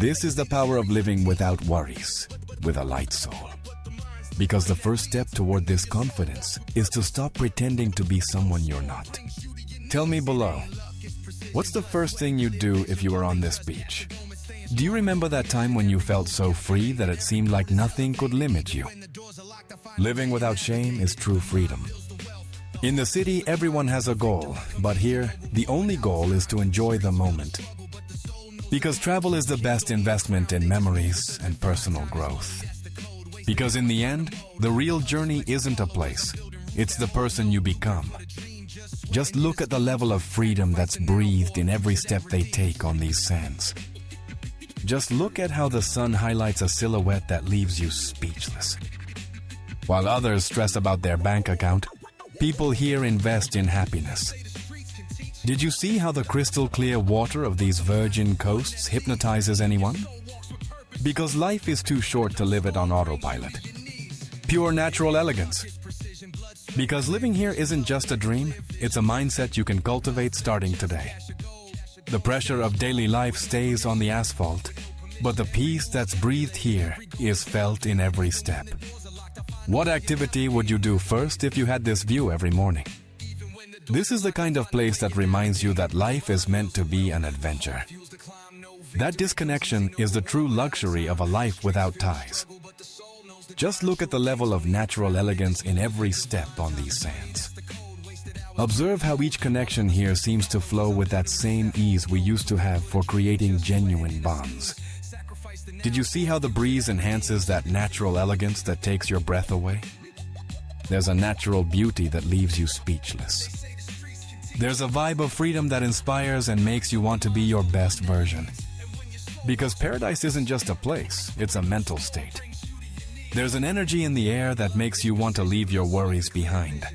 This is the power of living without worries, with a light soul. Because the first step toward this confidence is to stop pretending to be someone you're not. Tell me below, what's the first thing you'd do if you were on this beach? Do you remember that time when you felt so free that it seemed like nothing could limit you? Living without shame is true freedom. In the city, everyone has a goal, but here, the only goal is to enjoy the moment. Because travel is the best investment in memories and personal growth. Because in the end, the real journey isn't a place, it's the person you become. Just look at the level of freedom that's breathed in every step they take on these sands. Just look at how the sun highlights a silhouette that leaves you speechless. While others stress about their bank account, people here invest in happiness. Did you see how the crystal clear water of these virgin coasts hypnotizes anyone? Because life is too short to live it on autopilot. Pure natural elegance. Because living here isn't just a dream, it's a mindset you can cultivate starting today. The pressure of daily life stays on the asphalt, but the peace that's breathed here is felt in every step. What activity would you do first if you had this view every morning? This is the kind of place that reminds you that life is meant to be an adventure. That disconnection is the true luxury of a life without ties. Just look at the level of natural elegance in every step on these sands. Observe how each connection here seems to flow with that same ease we used to have for creating genuine bonds. Did you see how the breeze enhances that natural elegance that takes your breath away? There's a natural beauty that leaves you speechless. There's a vibe of freedom that inspires and makes you want to be your best version. Because paradise isn't just a place, it's a mental state. There's an energy in the air that makes you want to leave your worries behind.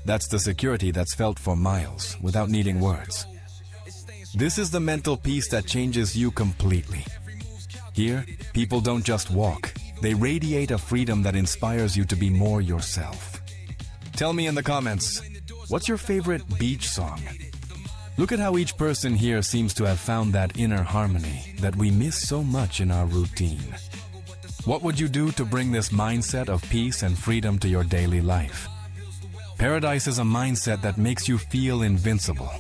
That's the security that's felt for miles without needing words. This is the mental peace that changes you completely. Here, people don't just walk, they radiate a freedom that inspires you to be more yourself. Tell me in the comments, what's your favorite beach song? Look at how each person here seems to have found that inner harmony that we miss so much in our routine. What would you do to bring this mindset of peace and freedom to your daily life? Paradise is a mindset that makes you feel invincible.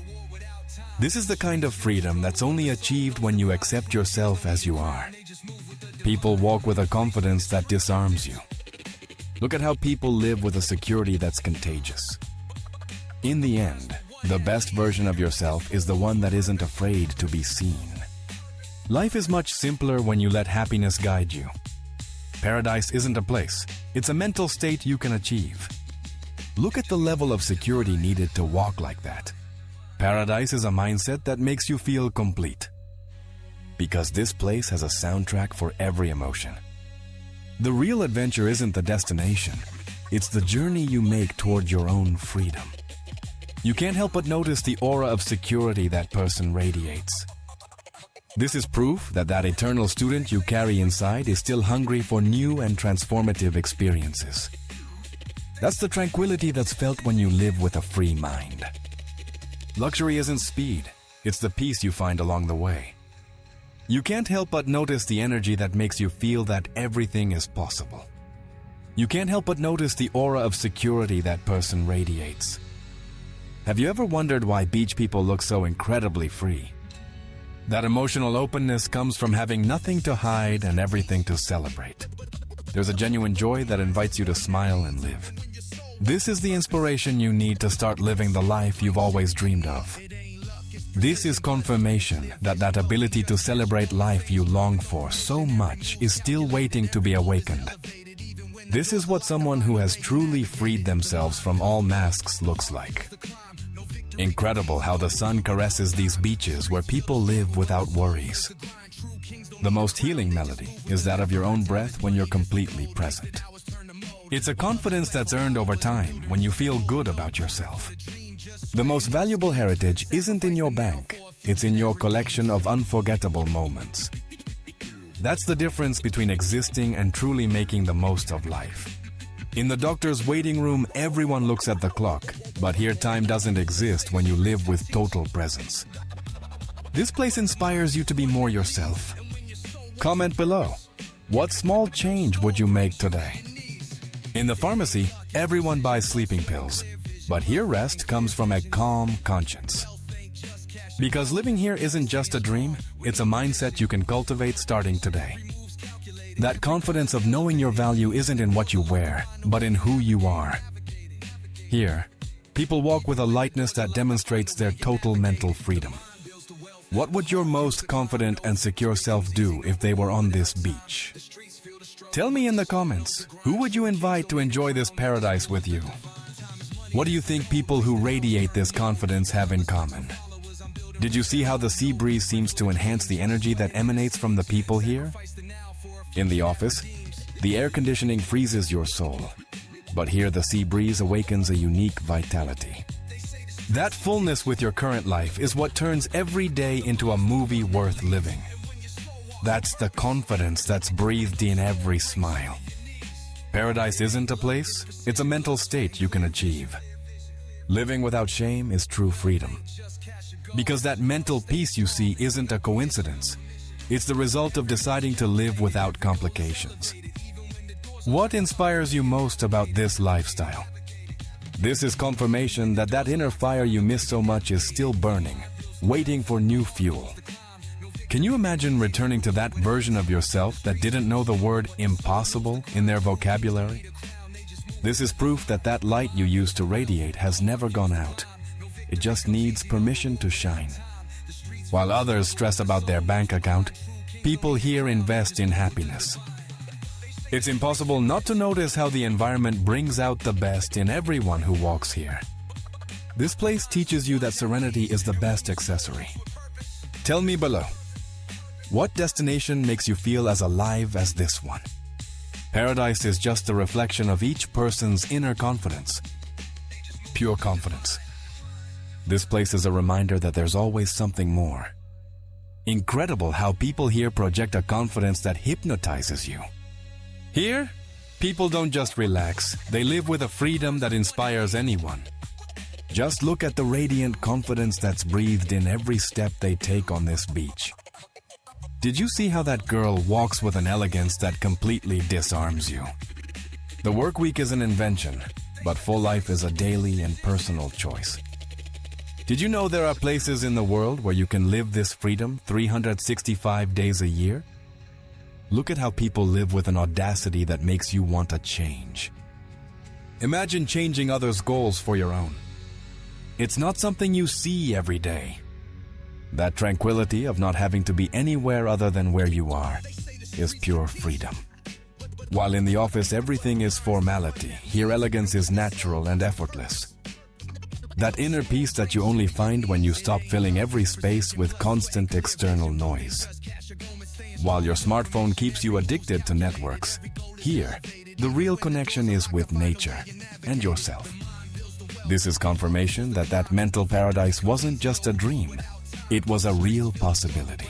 This is the kind of freedom that's only achieved when you accept yourself as you are. People walk with a confidence that disarms you. Look at how people live with a security that's contagious. In the end, the best version of yourself is the one that isn't afraid to be seen. Life is much simpler when you let happiness guide you. Paradise isn't a place, it's a mental state you can achieve. Look at the level of security needed to walk like that. Paradise is a mindset that makes you feel complete. Because this place has a soundtrack for every emotion. The real adventure isn't the destination, it's the journey you make toward your own freedom. You can't help but notice the aura of security that person radiates. This is proof that that eternal student you carry inside is still hungry for new and transformative experiences. That's the tranquility that's felt when you live with a free mind. Luxury isn't speed, it's the peace you find along the way. You can't help but notice the energy that makes you feel that everything is possible. You can't help but notice the aura of security that person radiates. Have you ever wondered why beach people look so incredibly free? That emotional openness comes from having nothing to hide and everything to celebrate. There's a genuine joy that invites you to smile and live. This is the inspiration you need to start living the life you've always dreamed of. This is confirmation that that ability to celebrate life you long for so much is still waiting to be awakened. This is what someone who has truly freed themselves from all masks looks like. Incredible how the sun caresses these beaches where people live without worries. The most healing melody is that of your own breath when you're completely present. It's a confidence that's earned over time when you feel good about yourself. The most valuable heritage isn't in your bank, it's in your collection of unforgettable moments. That's the difference between existing and truly making the most of life. In the doctor's waiting room, everyone looks at the clock, but here time doesn't exist when you live with total presence. This place inspires you to be more yourself. Comment below. What small change would you make today? In the pharmacy, everyone buys sleeping pills, but here rest comes from a calm conscience. Because living here isn't just a dream, it's a mindset you can cultivate starting today. That confidence of knowing your value isn't in what you wear, but in who you are. Here, people walk with a lightness that demonstrates their total mental freedom. What would your most confident and secure self do if they were on this beach? Tell me in the comments, who would you invite to enjoy this paradise with you? What do you think people who radiate this confidence have in common? Did you see how the sea breeze seems to enhance the energy that emanates from the people here? In the office, the air conditioning freezes your soul, but here the sea breeze awakens a unique vitality. That fullness with your current life is what turns every day into a movie worth living. That's the confidence that's breathed in every smile. Paradise isn't a place, it's a mental state you can achieve. Living without shame is true freedom. Because that mental peace you see isn't a coincidence. It's the result of deciding to live without complications. What inspires you most about this lifestyle? This is confirmation that that inner fire you miss so much is still burning, waiting for new fuel. Can you imagine returning to that version of yourself that didn't know the word impossible in their vocabulary? This is proof that that light you used to radiate has never gone out. It just needs permission to shine. While others stress about their bank account, people here invest in happiness. It's impossible not to notice how the environment brings out the best in everyone who walks here. This place teaches you that serenity is the best accessory. Tell me below, what destination makes you feel as alive as this one? Paradise is just a reflection of each person's inner confidence. Pure confidence. This place is a reminder that there's always something more. Incredible how people here project a confidence that hypnotizes you. Here, people don't just relax, they live with a freedom that inspires anyone. Just look at the radiant confidence that's breathed in every step they take on this beach. Did you see how that girl walks with an elegance that completely disarms you? The work week is an invention, but full life is a daily and personal choice. Did you know there are places in the world where you can live this freedom 365 days a year? Look at how people live with an audacity that makes you want to change. Imagine changing others' goals for your own. It's not something you see every day. That tranquility of not having to be anywhere other than where you are is pure freedom. While in the office everything is formality, here elegance is natural and effortless. That inner peace that you only find when you stop filling every space with constant external noise. While your smartphone keeps you addicted to networks, here, the real connection is with nature and yourself. This is confirmation that that mental paradise wasn't just a dream, it was a real possibility.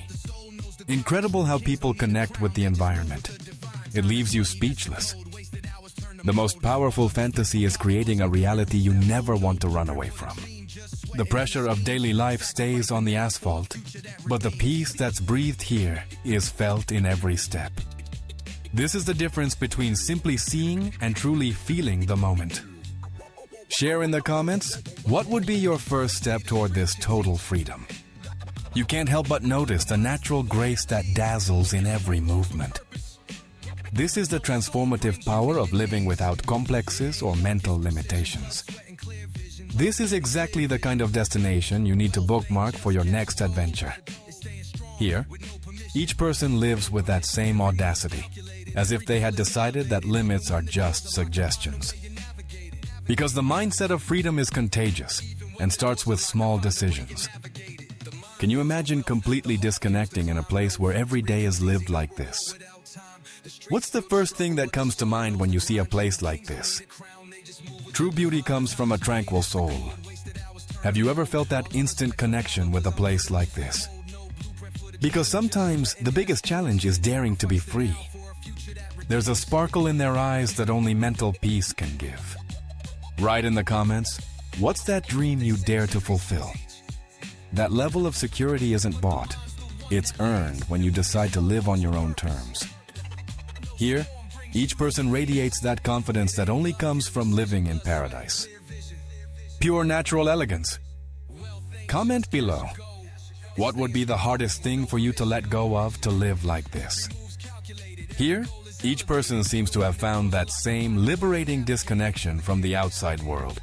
Incredible how people connect with the environment. It leaves you speechless. The most powerful fantasy is creating a reality you never want to run away from. The pressure of daily life stays on the asphalt, but the peace that's breathed here is felt in every step. This is the difference between simply seeing and truly feeling the moment. Share in the comments, what would be your first step toward this total freedom? You can't help but notice the natural grace that dazzles in every movement. This is the transformative power of living without complexes or mental limitations. This is exactly the kind of destination you need to bookmark for your next adventure. Here, each person lives with that same audacity, as if they had decided that limits are just suggestions. Because the mindset of freedom is contagious and starts with small decisions. Can you imagine completely disconnecting in a place where every day is lived like this? What's the first thing that comes to mind when you see a place like this? True beauty comes from a tranquil soul. Have you ever felt that instant connection with a place like this? Because sometimes the biggest challenge is daring to be free. There's a sparkle in their eyes that only mental peace can give. Write in the comments, what's that dream you dare to fulfill? That level of security isn't bought. It's earned when you decide to live on your own terms. Here, each person radiates that confidence that only comes from living in paradise. Pure natural elegance. Comment below. What would be the hardest thing for you to let go of to live like this? Here, each person seems to have found that same liberating disconnection from the outside world.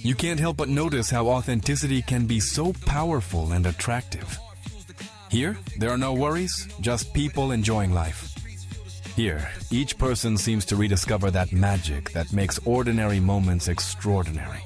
You can't help but notice how authenticity can be so powerful and attractive. Here, there are no worries, just people enjoying life. Here, each person seems to rediscover that magic that makes ordinary moments extraordinary.